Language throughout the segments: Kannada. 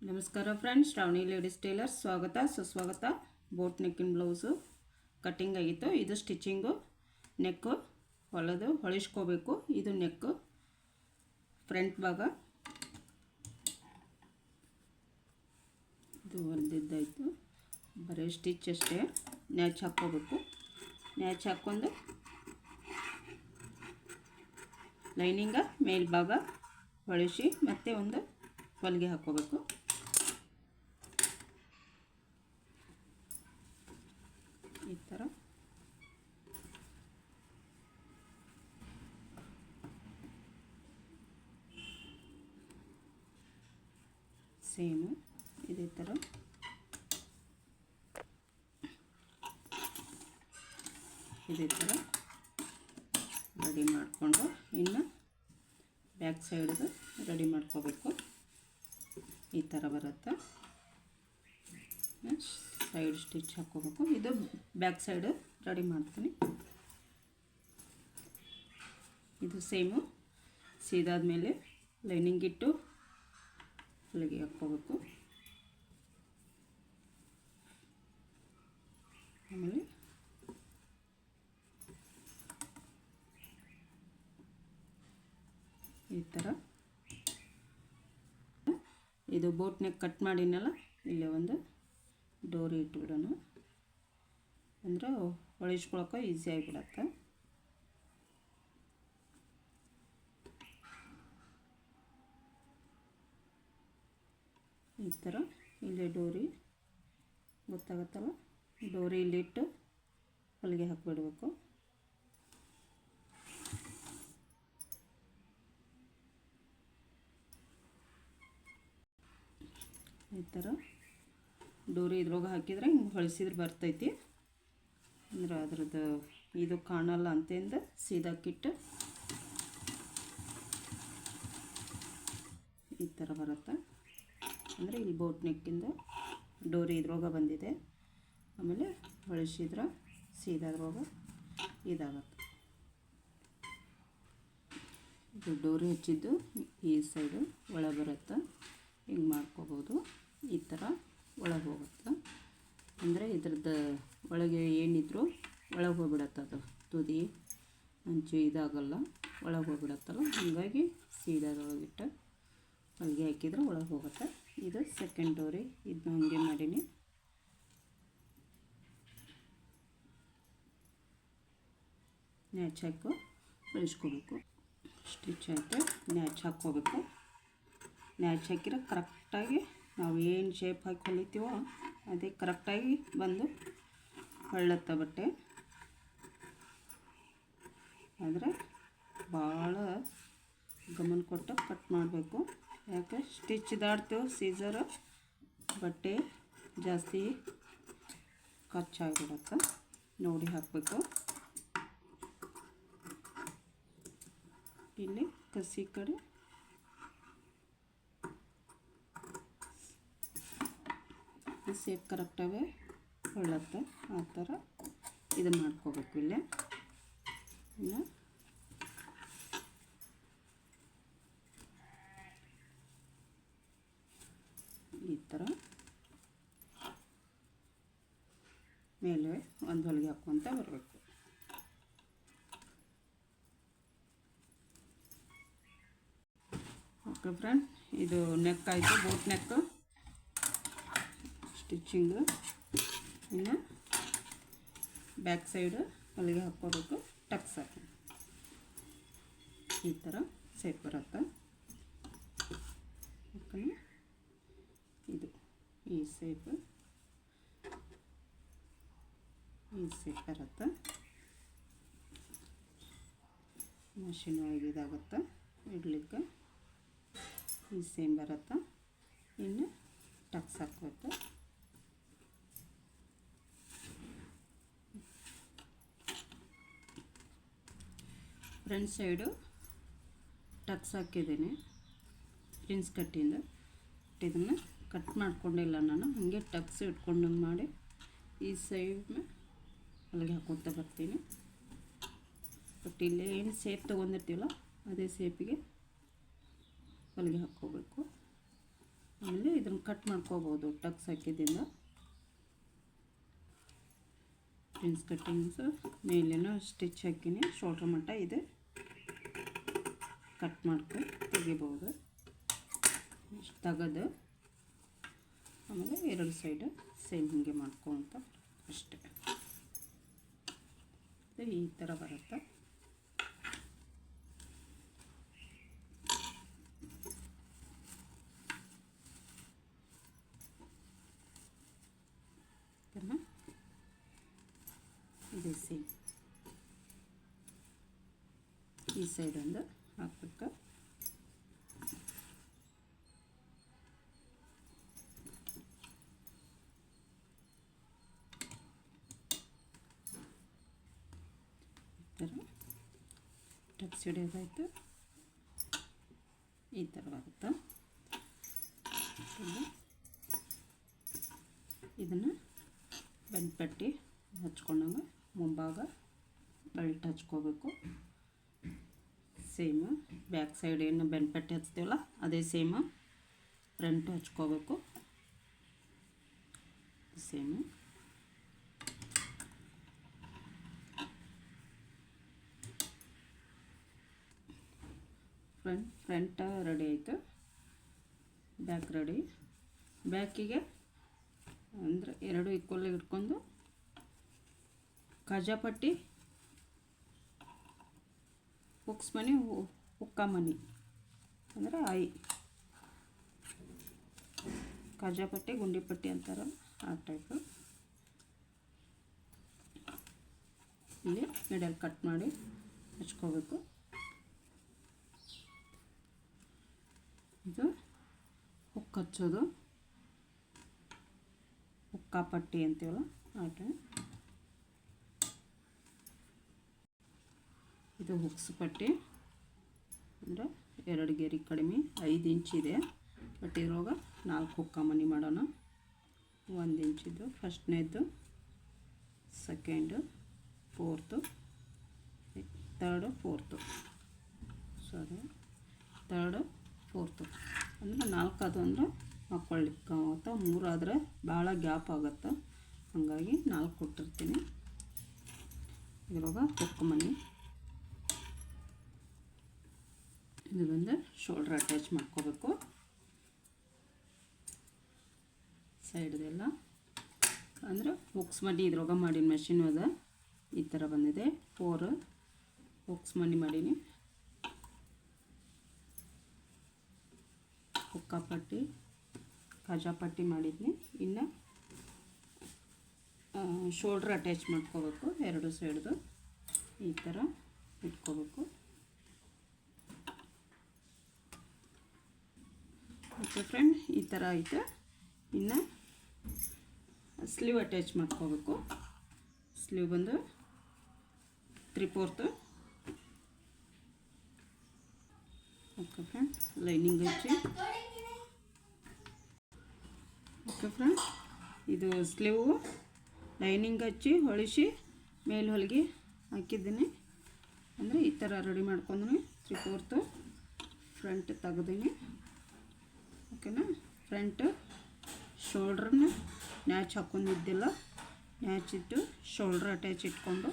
ನಮಸ್ಕಾರ ಫ್ರೆಂಡ್ಸ್, ಶ್ರಾವಣಿ ಲೇಡೀಸ್ ಟೇಲರ್ ಸ್ವಾಗತ ಸುಸ್ವಾಗತ. ಬೋಟ್ ನೆಕ್ಕಿನ ಬ್ಲೌಸು ಕಟ್ಟಿಂಗ್ ಆಗಿತ್ತು. ಇದು ಸ್ಟಿಚಿಂಗು, ನೆಕ್ಕು ಹೊಳಿಸ್ಕೋಬೇಕು. ಇದು ನೆಕ್ಕು ಫ್ರಂಟ್ ಭಾಗ. ಇದು ಹೊಲಿದಿದ್ದಾಯಿತು. ಬರೀ ಸ್ಟಿಚ್ ಅಷ್ಟೇ. ನ್ಯಾಚ್ ಹಾಕ್ಕೋಬೇಕು. ನ್ಯಾಚ್ ಹಾಕ್ಕೊಂಡು ಲೈನಿಂಗ ಮೇಲ್ಭಾಗ ಹೊಳಿಸಿ ಮತ್ತೆ ಒಂದು ಹೊಲಿಗೆ ಹಾಕ್ಕೋಬೇಕು. ಈ ಥರ ಸೇಮು ಇದೇ ಥರ ರೆಡಿ ಮಾಡಿಕೊಂಡು ಇನ್ನು ಬ್ಯಾಕ್ ಸೈಡ್ದು ರೆಡಿ ಮಾಡ್ಕೋಬೇಕು. ಈ ಥರ ಬರುತ್ತೆ. ಸೈಡ್ ಸ್ಟಿಚ್ ಹಾಕ್ಕೋಬೇಕು. ಇದು ಬ್ಯಾಕ್ ಸೈಡ್ ರೆಡಿ ಮಾಡ್ತೀನಿ. ಇದು ಸೇಮು ಸೀದಾದ ಮೇಲೆ ಲೈನಿಂಗ್ ಇಟ್ಟು ಹೊಲಿಗೆ ಹಾಕ್ಕೋಬೇಕು. ಆಮೇಲೆ ಈ ಥರ ಇದು ಬೋಟ್ ನೆಕ್ ಕಟ್ ಮಾಡಿನಲ್ಲ, ಇಲ್ಲೇ ಒಂದು ಡೋರಿ ಇಟ್ಬಿಡೋಣ. ಅಂದರೆ ಹೊಳಿಸ್ಕೊಳಕ್ಕೆ ಈಸಿ ಆಗಿಬಿಡತ್ತೆ. ಈ ಥರ ಇಲ್ಲೇ ಡೋರಿ ಗೊತ್ತಾಗತ್ತಲ್ಲ, ಡೋರಿ ಇಲ್ಲಿಟ್ಟು ಹೊಲಿಗೆ ಹಾಕಿಬಿಡ್ಬೇಕು. ಈ ಥರ ಡೋರಿ ಇದ್ರೊಳಗೆ ಹಾಕಿದ್ರೆ ಹಿಂಗೆ ಹೊಳಿಸಿದ್ರೆ ಬರ್ತೈತಿ. ಅಂದ್ರೆ ಅದ್ರದ್ದು ಇದು ಕಾಣಲ್ಲ ಅಂತೆಂದು ಸೀದಾಕಿಟ್ಟು ಈ ಥರ ಬರುತ್ತೆ. ಅಂದರೆ ಇಲ್ಲಿ ಬೋಟ್ ನೆಕ್ಕಿಂದ ಡೋರಿ ಇದ್ರೊಳಗೆ ಬಂದಿದೆ. ಆಮೇಲೆ ಹೊಳಿಸಿದ್ರೆ ಸೀದಾದ್ರೊಳಗೆ ಇದಾಗತ್ತೆ. ಇದು ಡೋರಿ ಹಚ್ಚಿದ್ದು ಈ ಸೈಡು ಒಳಗೆ ಬರುತ್ತೆ. ಹಿಂಗೆ ಮಾಡ್ಕೋಬೋದು. ಈ ಥರ ಒಳಗೆ ಹೋಗುತ್ತೆ. ಅಂದರೆ ಇದ್ರದ್ದು ಒಳಗೆ ಏನಿದ್ರು ಒಳಗೆ ಹೋಗ್ಬಿಡತ್ತೆ. ಅದು ತುದಿ ಅಂಚು ಇದಾಗಲ್ಲ, ಒಳಗೆ ಹೋಗ್ಬಿಡತ್ತಲ್ಲ. ಹಾಗಾಗಿ ಸೀದಾದೊಳಗಿಟ್ಟು ಹೊಲಿಗೆ ಹಾಕಿದ್ರೆ ಒಳಗೆ ಹೋಗುತ್ತೆ. ಇದು ಸೆಕೆಂಡ್ ಡೋರಿ. ಇದನ್ನ ಹಂಗೆ ಮಾಡೀನಿ. ನ್ಯಾಚ್ ಹಾಕಿ ಹೊಲಿಸ್ಕೋಬೇಕು. ಸ್ಟಿಚ್ ಆಯಿತು. ನ್ಯಾಚ್ ಹಾಕ್ಕೋಬೇಕು. ನ್ಯಾಚ್ ಹಾಕಿದ್ರೆ ಕರೆಕ್ಟಾಗಿ ನಾವು ಏನು ಶೇಪ್ ಹಾಕಿ ಹೊಲಿತೀವೋ ಅದೇ ಕರೆಕ್ಟಾಗಿ ಬಂದು ಹೊಳ್ಳತ್ತ ಬಟ್ಟೆ. ಆದರೆ ಭಾಳ ಗಮನ ಕೊಟ್ಟು ಕಟ್ ಮಾಡಬೇಕು. ಯಾಕೆ ಸ್ಟಿಚ್ ದಾಡ್ತೀವಿ ಸೀಸರ್ ಬಟ್ಟೆ ಜಾಸ್ತಿ ಖರ್ಚಾಗಿಬಿಡತ್ತೆ. ನೋಡಿ ಹಾಕಬೇಕು. ಇಲ್ಲಿ ಕಸಿ ಕಡೆ ಸೇಪ್ ಕರೆಕ್ಟಾಗಿ ಹೊಳ್ಳತ್ತೆ. ಆ ಥರ ಇದು ಮಾಡ್ಕೋಬೇಕು. ಇಲ್ಲೇ ಇನ್ನು ಈ ಥರ ಮೇಲೆ ಒಂದು ಹೊಲಿಗೆ ಹಾಕ್ಕೊತ ಬರಬೇಕು. ಓಕೆ ಫ್ರೆಂಡ್, ಇದು ನೆಕ್ ಆಯಿತು. Boat neck stitching. ಇನ್ನು ಬ್ಯಾಕ್ ಸೈಡು ಹೊಲಿಗೆ ಹಾಕ್ಕೋಬೇಕು. ಟಕ್ಸ್ ಹಾಕಿ ಈ ಥರ ಸೇಪ್ ಬರುತ್ತೆ. ಓಕೆ, ಇದು ಈ ಸೇಪ್ ಬರುತ್ತೆ. ಮಷಿನ್ ಒಳಗೆ ಇದಾಗುತ್ತೆ ಇಡ್ಲಿಕ್ಕೆ. ಈ ಸೇಮ್ ಬರುತ್ತೆ. ಇನ್ನು ಟಕ್ಸ್ ಹಾಕಬೇಕು. ಫ್ರಂಟ್ ಸೈಡು ಟಕ್ಸ್ ಹಾಕಿದ್ದೀನಿ ಪ್ರಿನ್ಸ್ ಕಟ್ಟಿಂದ. ಇದನ್ನು ಕಟ್ ಮಾಡ್ಕೊಂಡಿಲ್ಲ ನಾನು, ಹಾಗೆ ಟಕ್ಸ್ ಇಟ್ಕೊಂಡಂಗೆ ಮಾಡಿ ಈ ಸೈಡ್ ಹೊಲಿಗೆ ಹಾಕ್ಕೊತ ಬರ್ತೀನಿ. ಬಟ್ ಇಲ್ಲಿ ಏನು ಸೇಪ್ ತೊಗೊಂಡಿರ್ತೀವಲ್ಲ ಅದೇ ಸೇಪಿಗೆ ಹೊಲಿಗೆ ಹಾಕ್ಕೋಬೇಕು. ಆಮೇಲೆ ಇದನ್ನು ಕಟ್ ಮಾಡ್ಕೋಬೋದು ಟಕ್ಸ್ ಹಾಕಿದ್ದಿಂದ. ಪ್ರಿನ್ಸ್ ಕಟ್ಟಿಂಗ್ಸ್ ಮೇಲೇನೋ ಸ್ಟಿಚ್ ಹಾಕಿನಿ ಶೋಲ್ಡ್ರ್ ಮಟ್ಟ ಇದೆ, ಕಟ್ ಮಾಡ್ಕೊ ತೆಗಿಬೋದು. ಇಷ್ಟು ತೆಗೆದು ಆಮೇಲೆ ಎರಡು ಸೈಡು ಸೇಮ್ ಹೀಗೆ ಮಾಡ್ಕೊತ ಅಷ್ಟೇ. ಈ ಥರ ಬರುತ್ತೆ. ಇದೆ ಸೇಮ್ ಈ ಸೈಡ್ ಒಂದು ಹಾಕ್ಬೇಕು. ಈ ಥರ ಟಕ್ಸ್ ಹಿಡಿಯೋದಾಯಿತು. ಈ ಥರ ಬರುತ್ತೆ. ಇದನ್ನು ಬೆಲ್ಪಟ್ಟಿ ಹಚ್ಕೊಂಡಾಗ ಮುಂಭಾಗ ಬೆಲ್ಟ್ ಹಚ್ಕೋಬೇಕು. ಸೇಮ್ ಬ್ಯಾಕ್ ಸೈಡ್ ಏನು ಬೆಲ್ಪಟ್ಟಿ ಹಚ್ತೀವಲ್ಲ ಅದೇ ಸೇಮ್ ಫ್ರಂಟ್ ಹಚ್ಕೋಬೇಕು. ಸೇಮು ಫ್ರಂಟ್ ರೆಡಿ ಆಯಿತು. Back ready. ಬ್ಯಾಕಿಗೆ ಅಂದರೆ ಎರಡು ಈಕ್ವಲ್ ಇಟ್ಕೊಂಡು ಕಾಜಾಪಟ್ಟಿ ಹುಕ್ಸ್ ಮನಿ ಹುಕ್ಕ ಮನಿ ಅಂದರೆ ಕಾಜಾಪಟ್ಟಿ ಗುಂಡಿಪಟ್ಟಿ ಅಂತಾರಲ್ಲ ಆ ಟೈಪು. ಇಲ್ಲಿ ಮಿಡಲ್ ಕಟ್ ಮಾಡಿ ಹಚ್ಕೋಬೇಕು. ಇದು ಹುಕ್ ಹಚ್ಚೋದು, ಹುಕ್ಕಾಪಟ್ಟಿ ಅಂತೀವಲ್ಲ ಆ ಟೈಪ್. ಇದು ಹುಕ್ಸ್ ಪಟ್ಟಿ ಅಂದರೆ ಎರಡು ಗೆರೆ ಕಡಿಮೆ 5 ಇಂಚಿದೆ. ಬಟ್ ಇರೋವಾಗ 4 ಹುಕ್ಕ ಮನಿ ಮಾಡೋಣ. 1 ಇಂಚಿದ್ದು ಫಸ್ಟ್ನೇದು, ಸೆಕೆಂಡು, ಫೋರ್ತು, ತರ್ಡು, ಫೋರ್ತು, ಸಾರಿ ತರ್ಡು, ಫೋರ್ತು ಅಂದರೆ 4 ಅದು ಅಂದರೆ ಹಾಕ್ಕೊಳ್ಳಿಕ್ಕೆ ಆಗುತ್ತೆ. 3 ಆದರೆ ಭಾಳ ಗ್ಯಾಪ್ ಆಗುತ್ತೆ, ಹಾಗಾಗಿ 4 ಕೊಟ್ಟಿರ್ತೀನಿ. ಇವಾಗ ಹುಕ್ಕ ಮನಿ ಇದು ಬಂದು ಶೋಲ್ಡ್ರ್ ಅಟ್ಯಾಚ್ ಮಾಡ್ಕೋಬೇಕು. ಸೈಡ್ದೆಲ್ಲ ಅಂದರೆ ಹುಕ್ಸ್ ಮನಿ ಇದ್ರೊಳಗೆ ಮಾಡಿನ ಮೆಷಿನ್ ಅದ. ಈ ಥರ ಬಂದಿದೆ. 4 ಹುಕ್ಸ್ ಮನಿ ಮಾಡೀನಿ. ಹುಕ್ಕಾಪಟ್ಟಿ ಕಾಜಾಪಟ್ಟಿ ಮಾಡಿದ್ನಿ. ಇನ್ನು ಶೋಲ್ಡ್ರ್ ಅಟ್ಯಾಚ್ ಮಾಡ್ಕೋಬೇಕು. ಎರಡು ಸೈಡ್ದು ಈ ಥರ ಇಟ್ಕೋಬೇಕು. ಓಕೆ ಫ್ರೆಂಡ್, ಈ ಥರ ಐತೆ. ಇನ್ನು ಸ್ಲೀವ್ ಅಟ್ಯಾಚ್ ಮಾಡ್ಕೋಬೇಕು. ಸ್ಲೀವ್ ಬಂದು 3/4. ಓಕೆ ಫ್ರೆಂಡ್, ಲೈನಿಂಗ್ ಹಚ್ಚಿ. ಓಕೆ ಫ್ರೆಂಡ್, ಇದು ಸ್ಲೀವ್ ಲೈನಿಂಗ್ ಹಚ್ಚಿ ಹೊಳಿಸಿ ಮೇಲೆ ಹೊಲಿಗೆ ಹಾಕಿದ್ದೀನಿ. ಅಂದರೆ ಈ ಥರ ರೆಡಿ ಮಾಡ್ಕೊಂಡ್ರೆ 3/4 ಫ್ರಂಟ್ ತೆಗೆದೀನಿ. ಓಕೆನಾ. ಫ್ರಂಟು ಶೋಲ್ಡ್ರನ್ನ ನ್ಯಾಚ್ ಹಾಕ್ಕೊಂಡಿದ್ದಿಲ್ಲ, ನ್ಯಾಚ್ ಇಟ್ಟು ಶೋಲ್ಡ್ರ್ ಅಟ್ಯಾಚ್ ಇಟ್ಕೊಂಡು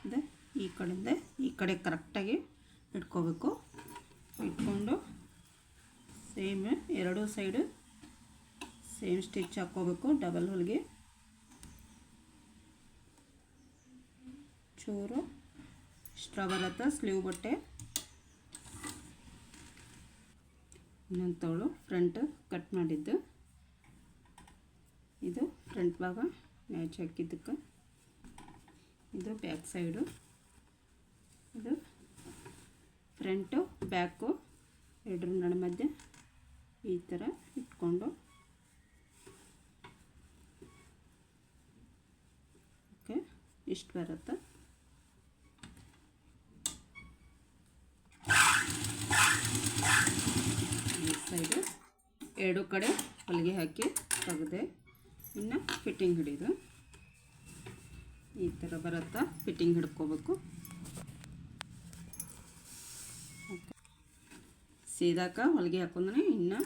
ಇದೆ ಈ ಕಡೆಯಿಂದ ಈ ಕಡೆ ಕರೆಕ್ಟಾಗಿ ಇಟ್ಕೋಬೇಕು. ಇಟ್ಕೊಂಡು ಸೇಮ್ ಎರಡೂ ಸೈಡು ಸೇಮ್ ಸ್ಟಿಚ್ ಹಾಕ್ಕೋಬೇಕು. ಡಬಲ್ ಹೊಲಿಗೆ ಚೂರು ಎಕ್ಸ್ಟ್ರಾ ಬರುತ್ತೆ ಸ್ಲೀವ್ ಬಟ್ಟೆ. ಇನ್ನೊಂದು ತೋಳು ಫ್ರಂಟ್ ಕಟ್ ಮಾಡಿದ್ದು, ಇದು ಫ್ರಂಟ್ ಭಾಗ ಮ್ಯಾಚ್ ಹಾಕಿದ್ದಕ್ಕೆ. ಇದು ಬ್ಯಾಕ್ ಸೈಡು, ಇದು ಫ್ರಂಟು ಬ್ಯಾಕು ಎರಡರ ನಡು ಮಧ್ಯೆ ಈ ಥರ ಇಟ್ಕೊಂಡು ಓಕೆ ಇಷ್ಟು ಬರುತ್ತೆ. ಈ ಸೈಡು ಎರಡು ಕಡೆ ಹೊಲಿಗೆ ಹಾಕಿ ತೆಗೆದೆ. ಇನ್ನು ಫಿಟ್ಟಿಂಗ್ ಹಿಡಿದು ಈ ಥರ ಬರುತ್ತಾ, ಫಿಟ್ಟಿಂಗ್ ಹಿಡ್ಕೋಬೇಕು. ಸೀದಾಕ ಹೊಲಿಗೆ ಹಾಕೊಂಡ್ರೆ ಇನ್ನು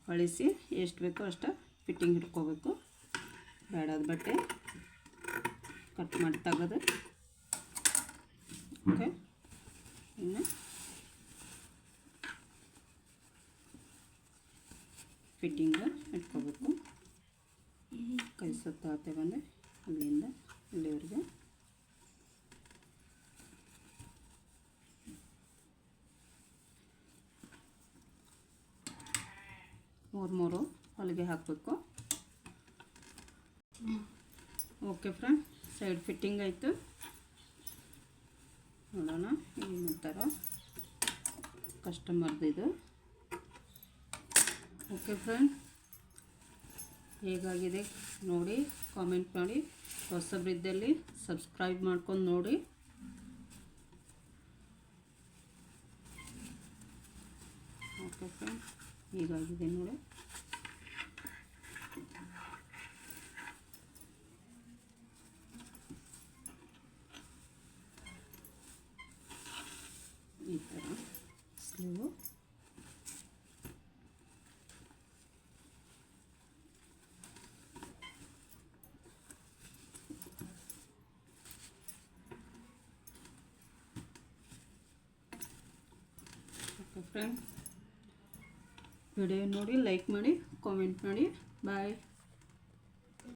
ಹೊಳಿಸಿ ಎಷ್ಟು ಬೇಕೋ ಅಷ್ಟು ಫಿಟ್ಟಿಂಗ್ ಹಿಡ್ಕೋಬೇಕು. ಬೇಡದ ಬಟ್ಟೆ ಕಟ್ ಮಾಡಿ ತೆಗೆದು ಓಕೆ. ಇನ್ನು ಫಿಟ್ಟಿಂಗ್ ಇಟ್ಕೋಬೇಕು. ಕೈ ಸುತ್ತಾತೆ ಬಂದೆ ಅಲ್ಲಿಂದ ಇಲ್ಲಿವರೆಗೆ ಮೂರು ಹೊಲಿಗೆ ಹಾಕಬೇಕು. ಓಕೆ ಫ್ರೆಂಡ್, ಸೈಡ್ ಫಿಟ್ಟಿಂಗ್ ಆಯಿತು. ನೋಡೋಣ ಏನು ಥರ ಕಸ್ಟಮರ್ದು ಇದು. ಓಕೆ ಫ್ರೆಂಡ್, ಹೇಗಾಗಿದೆ ನೋಡಿ, ಕಾಮೆಂಟ್ ಮಾಡಿ. ಹೊಸಬ್ರಿದ್ದಲ್ಲಿ ಸಬ್ಸ್ಕ್ರೈಬ್ ಮಾಡ್ಕೊಂಡು ನೋಡಿ. ಓಕೆ ಫ್ರೆಂಡ್, ಹೀಗಾಗಿದೆ ನೋಡಿ. ಈ ಥರ ಸ್ಲೀವು ಓಕೆ ಫ್ರೆಂಡ್, ವಿಡಿಯೋ ನೋಡಿ ಲೈಕ್ ಮಾಡಿ, ಕಾಮೆಂಟ್ ಮಾಡಿ. ಬಾಯ್.